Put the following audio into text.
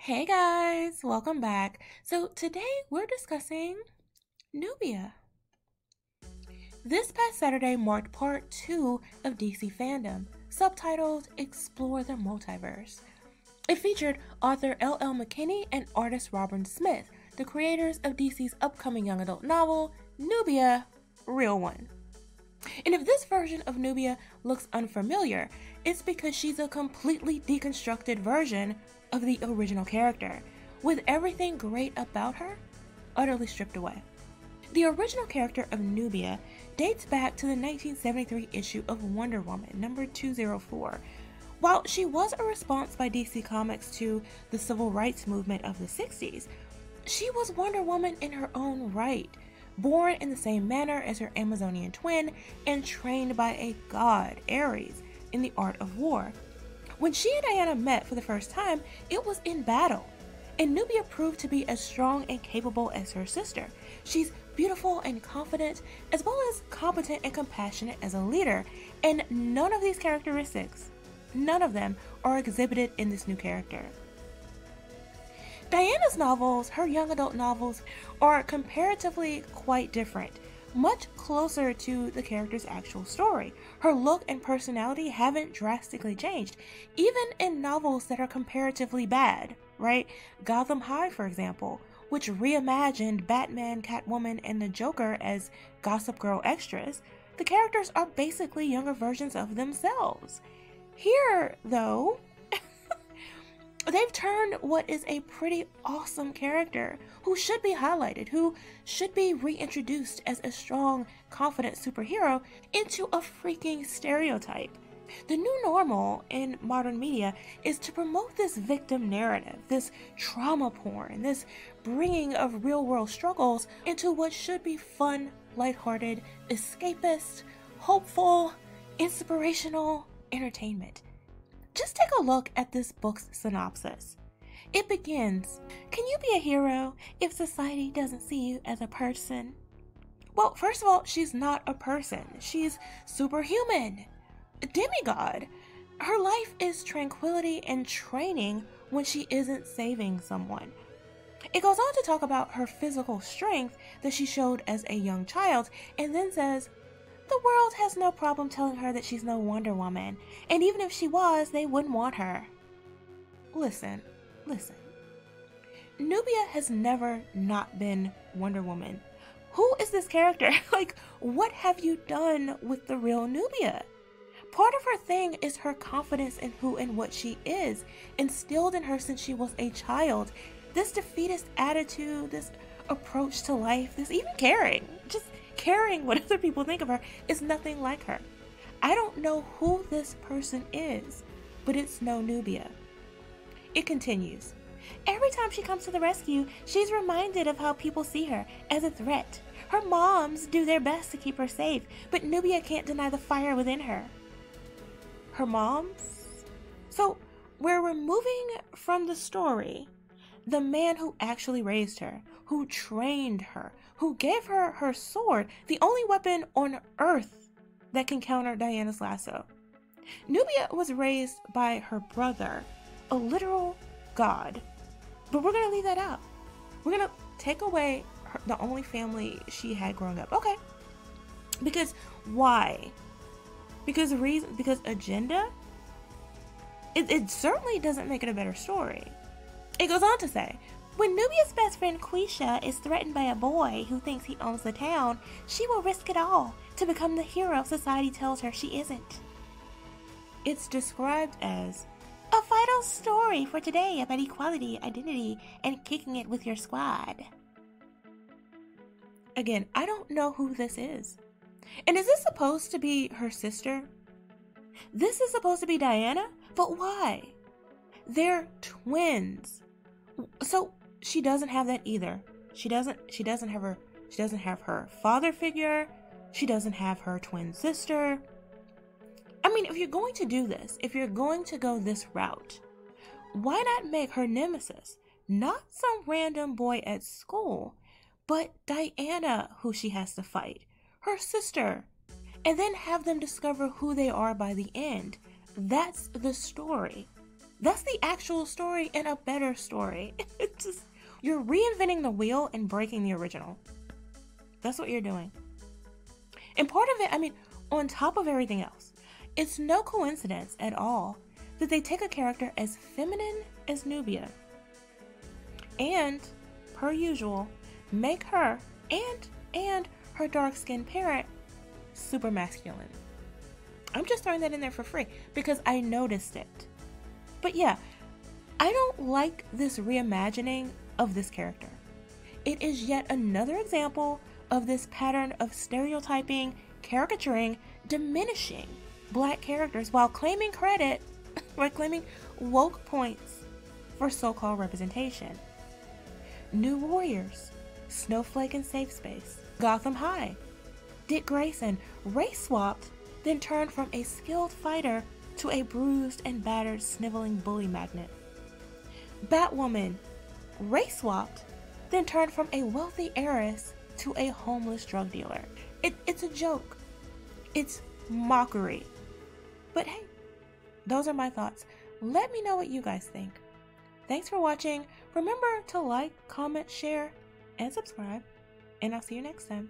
Hey guys, welcome back. So today we're discussing Nubia. This past Saturday marked part 2 of DC Fandom, subtitled Explore the Multiverse. It featured author L.L. McKinney and artist Robin Smith, the creators of DC's upcoming young adult novel, Nubia, Real One. And if this version of Nubia looks unfamiliar, it's because she's a completely deconstructed version of the original character, with everything great about her utterly stripped away. The original character of Nubia dates back to the 1973 issue of Wonder Woman, number 204. While she was a response by DC Comics to the civil rights movement of the 60s, she was Wonder Woman in her own right, born in the same manner as her Amazonian twin and trained by a god, Ares, in the art of war. When she and Diana met for the first time, it was in battle, and Nubia proved to be as strong and capable as her sister. She's beautiful and confident, as well as competent and compassionate as a leader, and none of these characteristics, none of them, are exhibited in this new character. Diana's novels, her young adult novels, are comparatively quite different, much closer to the character's actual story. Her look and personality haven't drastically changed, even in novels that are comparatively bad, right? Gotham High, for example, which reimagined Batman, Catwoman, and the Joker as Gossip Girl extras. The characters are basically younger versions of themselves. Here, though, they've turned what is a pretty awesome character, who should be highlighted, who should be reintroduced as a strong, confident superhero, into a freaking stereotype. The new normal in modern media is to promote this victim narrative, this trauma porn, this bringing of real-world struggles into what should be fun, lighthearted, escapist, hopeful, inspirational entertainment. Just take a look at this book's synopsis. It begins, "Can you be a hero if society doesn't see you as a person?" Well, first of all, she's not a person. She's superhuman. A demigod. Her life is tranquility and training when she isn't saving someone. It goes on to talk about her physical strength that she showed as a young child, and then says, "The world has no problem telling her that she's no Wonder Woman, and even if she was, they wouldn't want her." Listen. Nubia has never not been Wonder Woman. Who is this character? Like, what have you done with the real Nubia? Part of her thing is her confidence in who and what she is, instilled in her since she was a child. This defeatist attitude, this approach to life, this even just caring what other people think of her, is nothing like her. I don't know who this person is, but it's no Nubia. It continues. "Every time she comes to the rescue, she's reminded of how people see her, as a threat. Her moms do their best to keep her safe, but Nubia can't deny the fire within her." Her moms? So we're removing from the story the man who actually raised her, who trained her, who gave her her sword, the only weapon on Earth that can counter Diana's lasso. Nubia was raised by her brother, a literal god. But we're going to leave that out. We're going to take away the only family she had growing up. Okay. Because why? Because agenda? It certainly doesn't make it a better story. It goes on to say, "When Nubia's best friend Quisha is threatened by a boy who thinks he owns the town, she will risk it all to become the hero society tells her she isn't." It's described as a vital story for today about equality, identity, and kicking it with your squad. Again, I don't know who this is. And is this supposed to be her sister? This is supposed to be Diana? But why? They're twins. So she doesn't have that either. She doesn't have her father figure. She doesn't have her twin sister. I mean, if you're going to do this, if you're going to go this route, why not make her nemesis not some random boy at school, but Diana, who she has to fight, her sister, and then have them discover who they are by the end? That's the story. That's the actual story and a better story. It's just, you're reinventing the wheel and breaking the original. That's what you're doing. And part of it, I mean, on top of everything else, it's no coincidence at all that they take a character as feminine as Nubia and, per usual, make her and her dark-skinned parent super masculine. I'm just throwing that in there for free because I noticed it. But yeah, I don't like this reimagining of this character. It is yet another example of this pattern of stereotyping, caricaturing, diminishing Black characters while claiming credit, by claiming woke points for so-called representation. New Warriors, Snowflake and Safe Space, Gotham High, Dick Grayson race swapped, then turned from a skilled fighter to a bruised and battered sniveling bully magnet. Batwoman race swapped, then turned from a wealthy heiress to a homeless drug dealer. It's a joke. It's mockery. But hey, those are my thoughts. Let me know what you guys think. Thanks for watching. Remember to like, comment, share, and subscribe. And I'll see you next time.